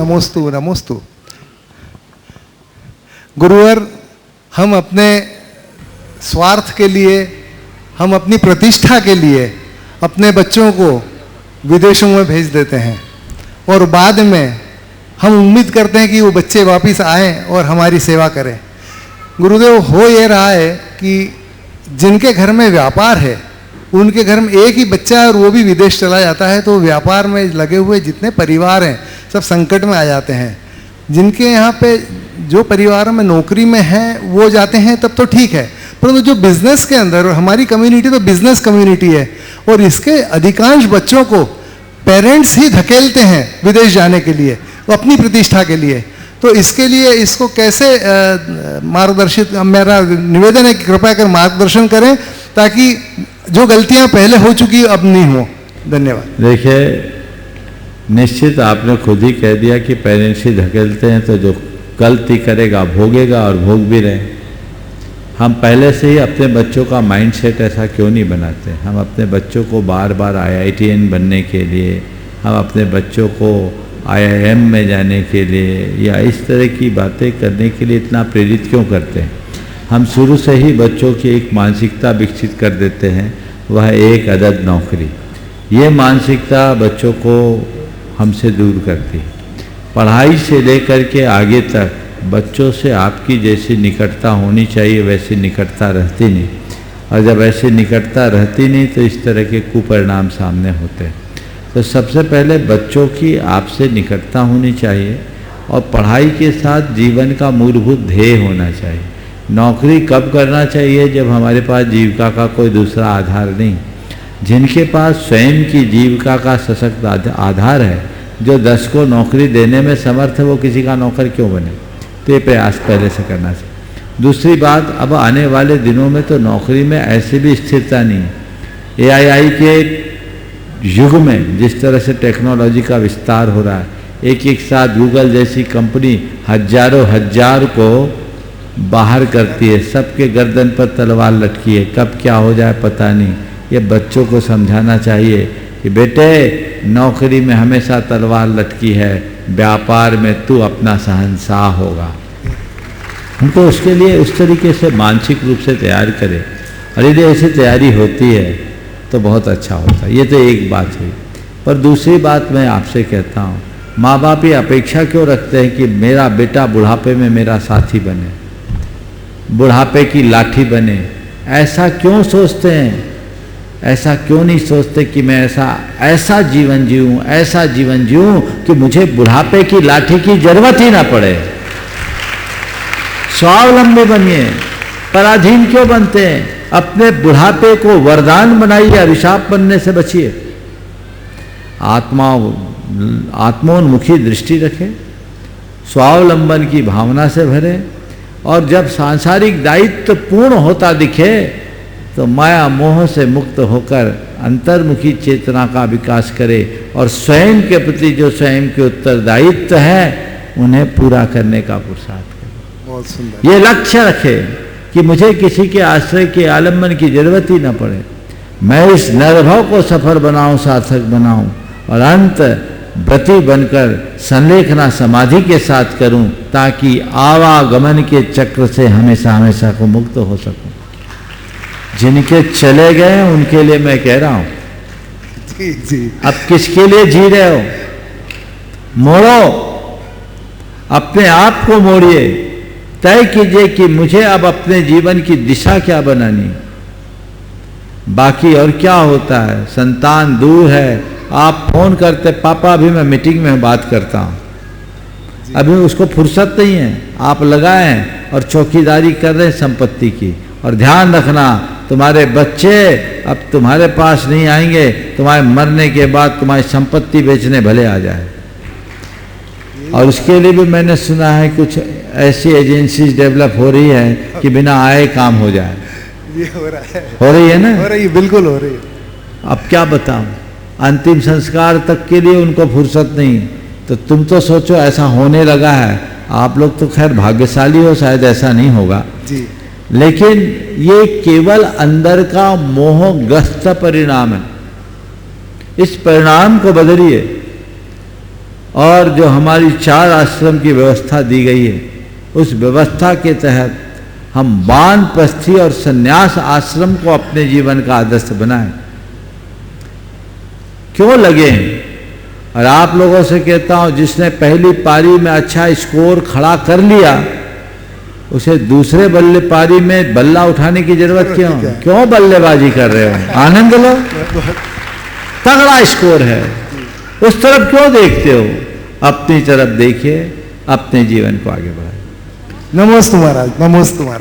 नमोस्तु नमोस्तु। गुरुवर, हम अपने स्वार्थ के लिए, हम अपनी प्रतिष्ठा के लिए अपने बच्चों को विदेशों में भेज देते हैं और बाद में हम उम्मीद करते हैं कि वो बच्चे वापस आएं और हमारी सेवा करें। गुरुदेव, हो ये रहा है कि जिनके घर में व्यापार है उनके घर में एक ही बच्चा है और वो भी विदेश चला जाता है, तो व्यापार में लगे हुए जितने परिवार हैं सब संकट में आ जाते हैं। जिनके यहाँ पे जो परिवार में नौकरी में हैं वो जाते हैं तब तो ठीक है, परंतु जो बिजनेस के अंदर, और हमारी कम्युनिटी तो बिजनेस कम्युनिटी है और इसके अधिकांश बच्चों को पेरेंट्स ही धकेलते हैं विदेश जाने के लिए, तो अपनी प्रतिष्ठा के लिए। तो इसके लिए इसको कैसे मार्गदर्शित, मेरा निवेदन है कि कृपया कर मार्गदर्शन करें ताकि जो गलतियां पहले हो चुकी अब नहीं हो। धन्यवाद। देखिए, निश्चित आपने खुद ही कह दिया कि पेरेंट्स ही धकेलते हैं, तो जो गलती करेगा भोगेगा और भोग भी रहे। हम पहले से ही अपने बच्चों का माइंडसेट ऐसा क्यों नहीं बनाते? हम अपने बच्चों को बार बार IITN बनने के लिए, हम अपने बच्चों को IIM में जाने के लिए या इस तरह की बातें करने के लिए इतना प्रेरित क्यों करते हैं? हम शुरू से ही बच्चों की एक मानसिकता विकसित कर देते हैं, वह एक अदद नौकरी। ये मानसिकता बच्चों को हमसे दूर करती है। पढ़ाई से लेकर के आगे तक बच्चों से आपकी जैसी निकटता होनी चाहिए वैसी निकटता रहती नहीं, और जब ऐसी निकटता रहती नहीं तो इस तरह के कुपरिणाम सामने होते हैं। तो सबसे पहले बच्चों की आपसे निकटता होनी चाहिए और पढ़ाई के साथ जीवन का मूलभूत ध्येय होना चाहिए। नौकरी कब करना चाहिए? जब हमारे पास जीविका का कोई दूसरा आधार नहीं। जिनके पास स्वयं की जीविका का सशक्त आधार है, जो 10 को नौकरी देने में समर्थ है, वो किसी का नौकर क्यों बने? तो ये प्रयास पहले से करना चाहिए। दूसरी बात, अब आने वाले दिनों में तो नौकरी में ऐसे भी स्थिरता नहीं है। AI के युग में जिस तरह से टेक्नोलॉजी का विस्तार हो रहा है, एक साथ गूगल जैसी कंपनी हजारों हजार को बाहर करती है, सबके गर्दन पर तलवार लटकी है, कब क्या हो जाए पता नहीं। ये बच्चों को समझाना चाहिए कि बेटे, नौकरी में हमेशा तलवार लटकी है, व्यापार में तू अपना शहंशाह होगा। उनको उसके लिए उस तरीके से मानसिक रूप से तैयार करें, और यदि ऐसी तैयारी होती है तो बहुत अच्छा होता है। ये तो एक बात हुई। पर दूसरी बात मैं आपसे कहता हूँ, माँ बाप ये अपेक्षा क्यों रखते हैं कि मेरा बेटा बुढ़ापे में मेरा साथी बने, बुढ़ापे की लाठी बने? ऐसा क्यों सोचते हैं? ऐसा क्यों नहीं सोचते कि मैं ऐसा जीवन जीऊँ, ऐसा जीवन जीऊँ कि मुझे बुढ़ापे की लाठी की जरूरत ही ना पड़े। स्वावलंबी बनिए, पराधीन क्यों बनते हैं? अपने बुढ़ापे को वरदान बनाइए, अभिशाप बनने से बचिए। आत्मोन्मुखी दृष्टि रखें, स्वावलंबन की भावना से भरे, और जब सांसारिक दायित्व पूर्ण होता दिखे तो माया मोह से मुक्त होकर अंतर्मुखी चेतना का विकास करे और स्वयं के प्रति जो स्वयं के उत्तरदायित्व है उन्हें पूरा करने का पुरुषार्थ करे। बहुत सुंदर। ये लक्ष्य रखे कि मुझे किसी के आश्रय के आलम्बन की जरूरत ही न पड़े, मैं इस नरभव को सफल बनाऊं, सार्थक बनाऊं, और अंत व्रती बनकर संलेखना समाधि के साथ करूं, ताकि आवागमन के चक्र से हमेशा हमेशा को मुक्त हो सकूं। जिनके चले गए उनके लिए मैं कह रहा हूं, जी जी, अब किसके लिए जी रहे हो? मोड़ो, अपने आप को मोड़िए, तय कीजिए कि मुझे अब अपने जीवन की दिशा क्या बनानी। बाकी और क्या होता है, संतान दूर है, आप फोन करते, पापा अभी मैं मीटिंग में बात करता हूं, अभी उसको फुर्सत नहीं है, आप लगाए हैं और चौकीदारी कर रहे हैं संपत्ति की। और ध्यान रखना, तुम्हारे बच्चे अब तुम्हारे पास नहीं आएंगे, तुम्हारे मरने के बाद तुम्हारी संपत्ति बेचने भले आ जाए। और उसके लिए भी मैंने सुना है कुछ ऐसी एजेंसीज डेवलप हो रही है कि बिना आए काम हो जाए। ये हो रहा है, हो रही है ना? हो रही है, बिल्कुल हो रही है। अब क्या बताऊं, अंतिम संस्कार तक के लिए उनको फुर्सत नहीं। तो तुम तो सोचो ऐसा होने लगा है, आप लोग तो खैर भाग्यशाली हो, शायद ऐसा नहीं होगा जी, लेकिन ये केवल अंदर का मोहग्रस्त परिणाम है। इस परिणाम को बदलिए। और जो हमारी 4 आश्रम की व्यवस्था दी गई है, उस व्यवस्था के तहत हम वानप्रस्थी और संन्यास आश्रम को अपने जीवन का आदर्श बनाएं। क्यों लगे? और आप लोगों से कहता हूं, जिसने पहली पारी में अच्छा स्कोर खड़ा कर लिया, उसे दूसरे बल्ले पारी में बल्ला उठाने की जरूरत क्यों बल्लेबाजी कर रहे हो? आनंद लो, तगड़ा स्कोर है, उस तरफ क्यों देखते हो? अपनी तरफ देखिए, अपने जीवन को आगे बढ़ाइए। नमोस्तु महाराज, नमोस्तु महाराज।